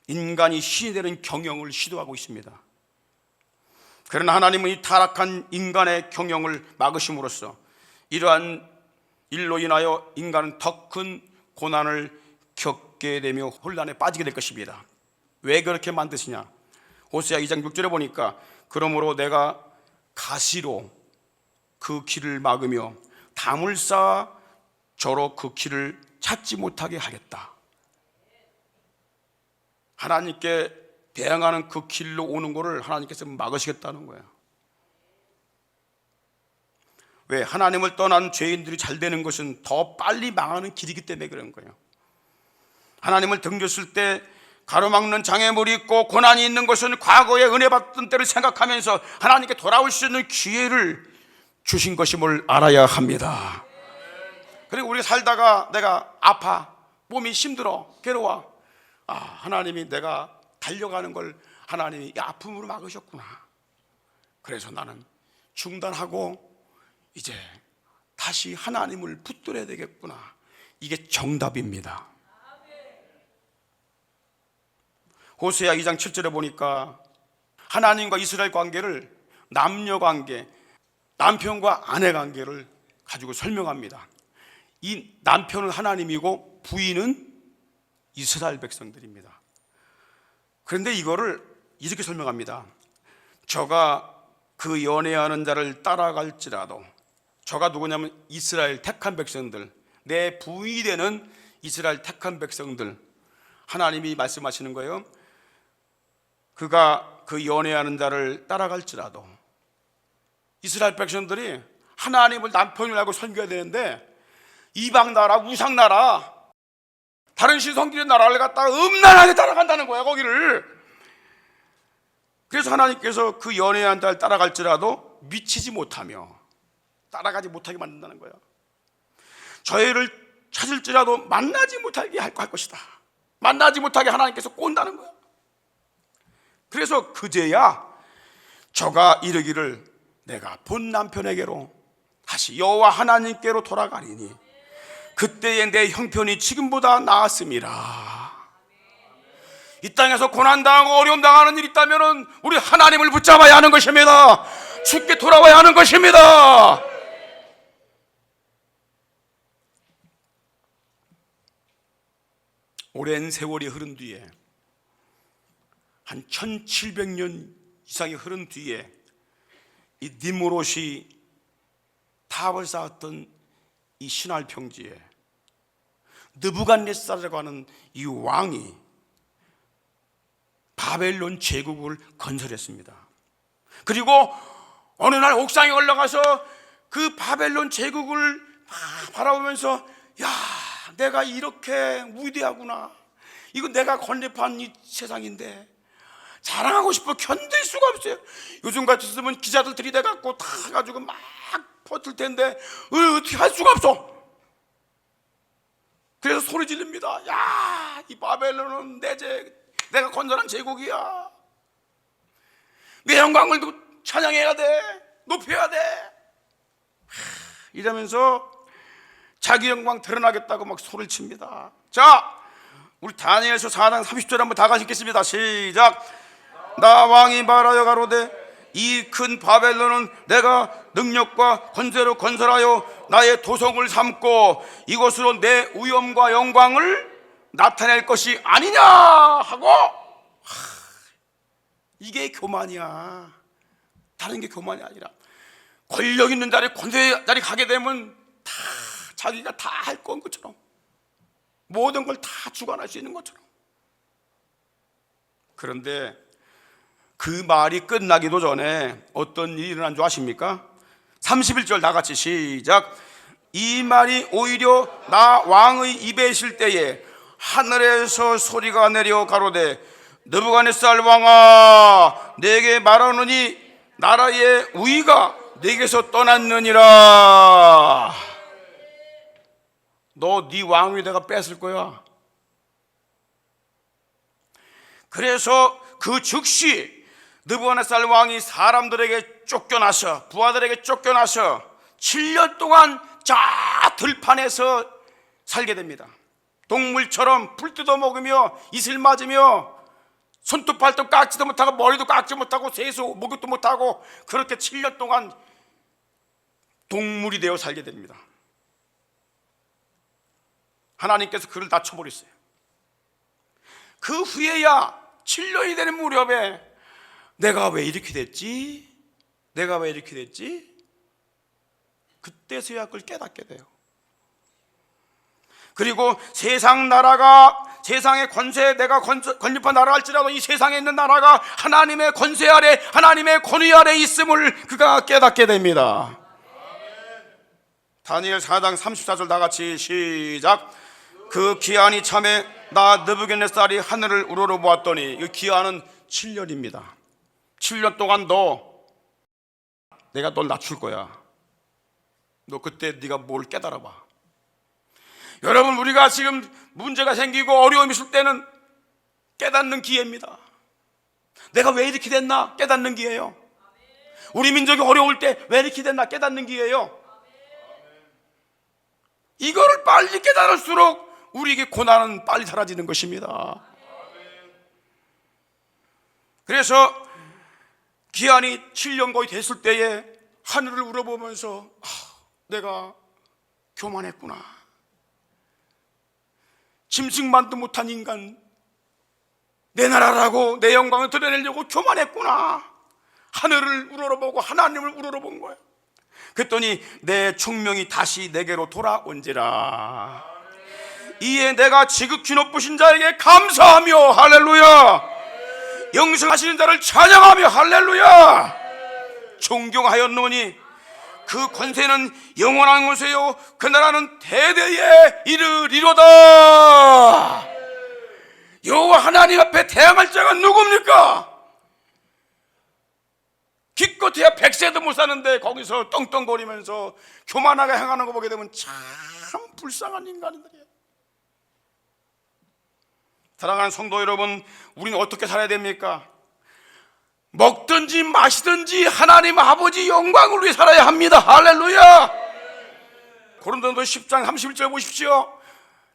인간이 신이 되는 경영을 시도하고 있습니다. 그러나 하나님은 이 타락한 인간의 경영을 막으심으로써 이러한 일로 인하여 인간은 더 큰 고난을 겪게 되며 혼란에 빠지게 될 것입니다. 왜 그렇게 만드시냐? 호세아 2장 6절에 보니까 그러므로 내가 가시로 그 길을 막으며 담을 쌓아 저로 그 길을 찾지 못하게 하겠다. 하나님께 대항하는 그 길로 오는 것을 하나님께서 막으시겠다는 거예요. 왜? 하나님을 떠난 죄인들이 잘 되는 것은 더 빨리 망하는 길이기 때문에 그런 거예요. 하나님을 등졌을 때 가로막는 장애물이 있고 고난이 있는 것은 과거에 은혜 받던 때를 생각하면서 하나님께 돌아올 수 있는 기회를 주신 것임을 알아야 합니다. 그리고 우리가 살다가 내가 아파, 몸이 힘들어, 괴로워. 하나님이 내가 달려가는 걸 하나님이 이 아픔으로 막으셨구나. 그래서 나는 중단하고 이제 다시 하나님을 붙들어야 되겠구나. 이게 정답입니다. 호세아 2장 7절에 보니까 하나님과 이스라엘 관계를 남녀 관계, 남편과 아내 관계를 가지고 설명합니다. 이 남편은 하나님이고 부인은 이스라엘 백성들입니다. 그런데 이거를 이렇게 설명합니다. 저가 그 연애하는 자를 따라갈지라도, 저가 누구냐면 이스라엘 택한 백성들, 내 부인이 되는 이스라엘 택한 백성들, 하나님이 말씀하시는 거예요. 그가 그 연애하는 자를 따라갈지라도, 이스라엘 백성들이 하나님을 남편을 알고 섬겨야 되는데 이방 나라, 우상 나라, 다른 신성들의 나라를 갖다가 음란하게 따라간다는 거야, 거기를. 그래서 하나님께서 그 연애한 자를 따라갈지라도 미치지 못하며 따라가지 못하게 만든다는 거야. 저희를 찾을지라도 만나지 못하게 할 것이다. 만나지 못하게 하나님께서 꼰다는 거야. 그래서 그제야 저가 이르기를 내가 본 남편에게로 다시 여호와 하나님께로 돌아가리니 그때의 내 형편이 지금보다 나았음이라. 이 땅에서 고난당하고 어려움 당하는 일이 있다면 우리 하나님을 붙잡아야 하는 것입니다. 주께 돌아와야 하는 것입니다. 오랜 세월이 흐른 뒤에, 한 1700년 이상이 흐른 뒤에 이 니므롯이 탑을 쌓았던 이 신할 평지에 느부갓네살이라고 하는 이 왕이 바벨론 제국을 건설했습니다. 그리고 어느 날 옥상에 올라가서 그 바벨론 제국을 바라보면서, 야, 내가 이렇게 위대하구나, 이거 내가 건립한 이 세상인데 자랑하고 싶어 견딜 수가 없어요. 요즘 같았으면 기자들 들이대갖고 다 가지고 막 퍼뜨릴 텐데 어떻게 할 수가 없어. 그래서 소리 지릅니다. 야, 이 바벨론은 내가 건설한 제국이야. 내 영광을 찬양해야 돼, 높여야 돼. 이러면서 자기 영광 드러나겠다고 막 소리를 칩니다. 자, 우리 다니엘서 4장 30절 한번 다 같이 읽겠습니다. 시작. 나 왕이 말하여 가로되 이 큰 바벨론은 내가 능력과 권세로 건설하여 나의 도성을 삼고 이곳으로 내 위엄과 영광을 나타낼 것이 아니냐 하고, 이게 교만이야. 다른 게 교만이 아니라, 권력 있는 자리, 권세 자리 가게 되면 다 자기가 다 할 건 것처럼, 모든 걸 다 주관할 수 있는 것처럼. 그런데 그 말이 끝나기도 전에 어떤 일이 일어난 줄 아십니까? 31절 다 같이 시작. 이 말이 오히려 나 왕의 입에 있을 때에 하늘에서 소리가 내려 가로되 느부갓네살 왕아, 내게 말하노니 나라의 우위가 내게서 떠났느니라. 너 네 왕위 내가 뺏을 거야. 그래서 그 즉시 느부갓네살 왕이 사람들에게 쫓겨나서, 부하들에게 쫓겨나서 7년 동안 저 들판에서 살게 됩니다. 동물처럼 풀 뜯어 먹으며 이슬 맞으며 손톱 발톱 깎지도 못하고 머리도 깎지 못하고 세수 목욕도 못하고 그렇게 7년 동안 동물이 되어 살게 됩니다. 하나님께서 그를 낮춰버렸어요. 그 후에야 7년이 되는 무렵에 내가 왜 이렇게 됐지? 내가 왜 이렇게 됐지? 그때서야 그걸 깨닫게 돼요. 그리고 세상 나라가, 세상의 권세, 내가 건립한 나라 할지라도 이 세상에 있는 나라가 하나님의 권세 아래, 하나님의 권위 아래 있음을 그가 깨닫게 됩니다. 다니엘 4장 34절 다 같이 시작. 그 기한이 참에 나 느부갓네살이 하늘을 우러러보았더니, 이 기한은 7년입니다 7년 동안 내가 널 낮출 거야. 너 그때 네가 뭘 깨달아봐. 여러분, 우리가 지금 문제가 생기고 어려움이 있을 때는 깨닫는 기회입니다. 내가 왜 이렇게 됐나 깨닫는 기회예요. 우리 민족이 어려울 때 왜 이렇게 됐나 깨닫는 기회예요. 이거를 빨리 깨달을수록 우리에게 고난은 빨리 사라지는 것입니다. 그래서 기한이 7년 거의 됐을 때에 하늘을 우러보면서 내가 교만했구나. 짐승만도 못한 인간, 내 나라라고 내 영광을 드러내려고 교만했구나. 하늘을 우러러보고 하나님을 우러러본 거예요. 그랬더니 내 총명이 다시 내게로 돌아온지라. 이에 내가 지극히 높으신 자에게 감사하며, 할렐루야, 영생하시는 자를 찬양하며 할렐루야. 존경하였노니 그 권세는 영원한 것이요 그 나라는 대대에 이르리로다. 여호와 하나님 앞에 대항할 자가 누굽니까? 기껏해야 100세도 못 사는데 거기서 떵떵거리면서 교만하게 행하는 거 보게 되면 참 불쌍한 인간들이에요. 사랑하는 성도 여러분, 우리는 어떻게 살아야 됩니까? 먹든지 마시든지 하나님 아버지 영광을 위해 살아야 합니다. 할렐루야. 고린도서 10장 31절 보십시오.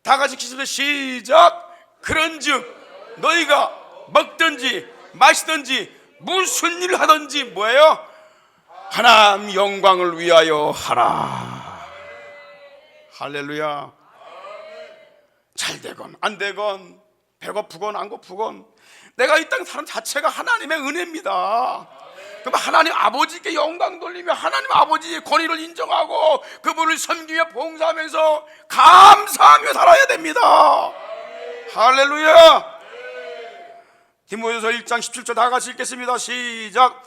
다 같이 기습해 시작. 그런즉 너희가 먹든지 마시든지 무슨 일을 하든지 뭐예요? 하나님 영광을 위하여 하라. 할렐루야. 잘 되건 안 되건 배고프건 안 고프건 내가 이 땅 사는 자체가 하나님의 은혜입니다. 그럼 하나님 아버지께 영광 돌리며 하나님 아버지의 권위를 인정하고 그분을 섬기며 봉사하면서 감사하며 살아야 됩니다. 할렐루야. 디모데후서 1장 17절 다 같이 읽겠습니다. 시작.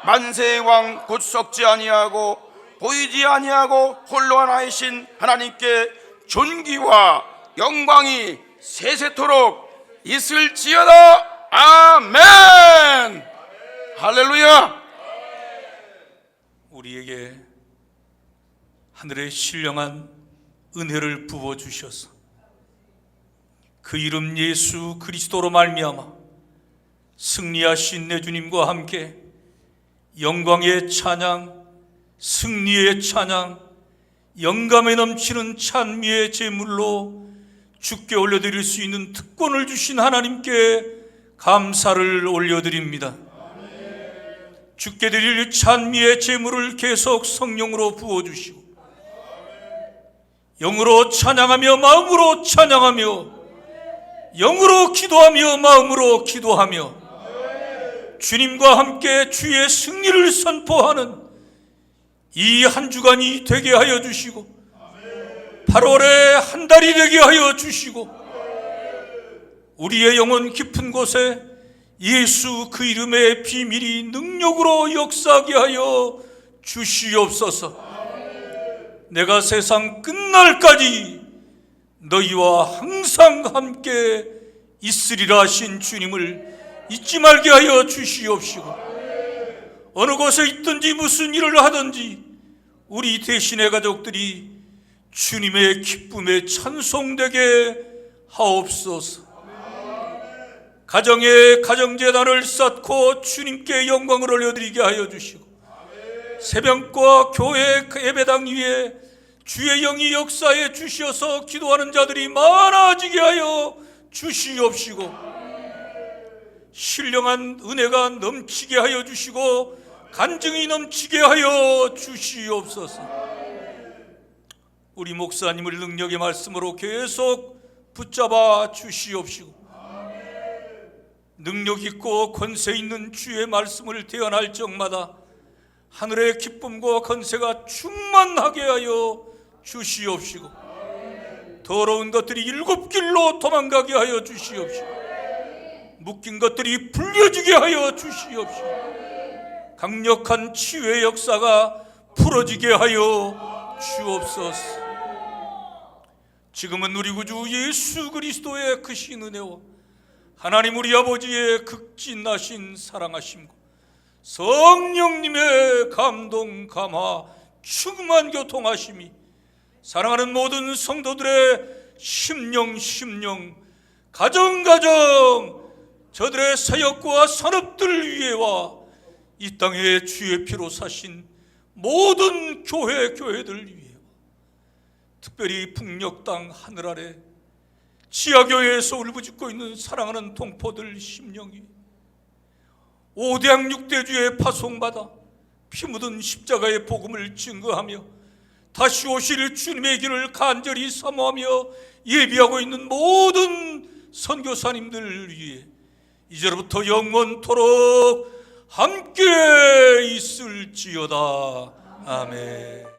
만세의 왕 곧 썩지 아니하고 보이지 아니하고 홀로 하나이신 하나님께 존귀와 영광이 세세토록 있을지어다. 아멘. 할렐루야. 우리에게 하늘의 신령한 은혜를 부어 주셔서 그 이름 예수 그리스도로 말미암아 승리하신 내 주님과 함께 영광의 찬양, 승리의 찬양, 영감에 넘치는 찬미의 제물로 주께 올려드릴 수 있는 특권을 주신 하나님께 감사를 올려드립니다. 주께 드릴 찬미의 제물을 계속 성령으로 부어주시고 영으로 찬양하며 마음으로 찬양하며 영으로 기도하며 마음으로 기도하며 주님과 함께 주의 승리를 선포하는 이 한 주간이 되게 하여 주시고 8월의 한 달이 되게 하여 주시고 우리의 영혼 깊은 곳에 예수 그 이름의 비밀이 능력으로 역사하게 하여 주시옵소서. 내가 세상 끝날까지 너희와 항상 함께 있으리라 하신 주님을 잊지 말게 하여 주시옵시고 어느 곳에 있든지 무슨 일을 하든지 우리 대신의 가족들이 주님의 기쁨에 찬송되게 하옵소서. 가정에 가정재단을 쌓고 주님께 영광을 올려드리게 하여 주시고 새벽과 교회 예배당 위에 주의 영이 역사해 주셔서 기도하는 자들이 많아지게 하여 주시옵시고 신령한 은혜가 넘치게 하여 주시고 간증이 넘치게 하여 주시옵소서. 우리 목사님을 능력의 말씀으로 계속 붙잡아 주시옵시고 능력 있고 권세 있는 주의 말씀을 대언할 적마다 하늘의 기쁨과 권세가 충만하게 하여 주시옵시고 더러운 것들이 일곱 길로 도망가게 하여 주시옵시고 묶인 것들이 풀려지게 하여 주시옵시고 강력한 치유의 역사가 풀어지게 하여 주옵소서. 지금은 우리 구주 예수 그리스도의 크신 은혜와 하나님 우리 아버지의 극진하신 사랑하심과 성령님의 감동 감화 충만 교통하심이 사랑하는 모든 성도들의 심령 가정 저들의 사역과 산업들 위에와 이 땅에 주의 피로 사신 모든 교회들 위에 특별히 풍력 땅 하늘 아래 지하교회에서 울부짖고 있는 사랑하는 동포들 심령이 5대양 6대주에 파송받아 피 묻은 십자가의 복음을 증거하며 다시 오실 주님의 길을 간절히 사모하며 예비하고 있는 모든 선교사님들 위해 이제로부터 영원토록 함께 있을지어다. 아멘.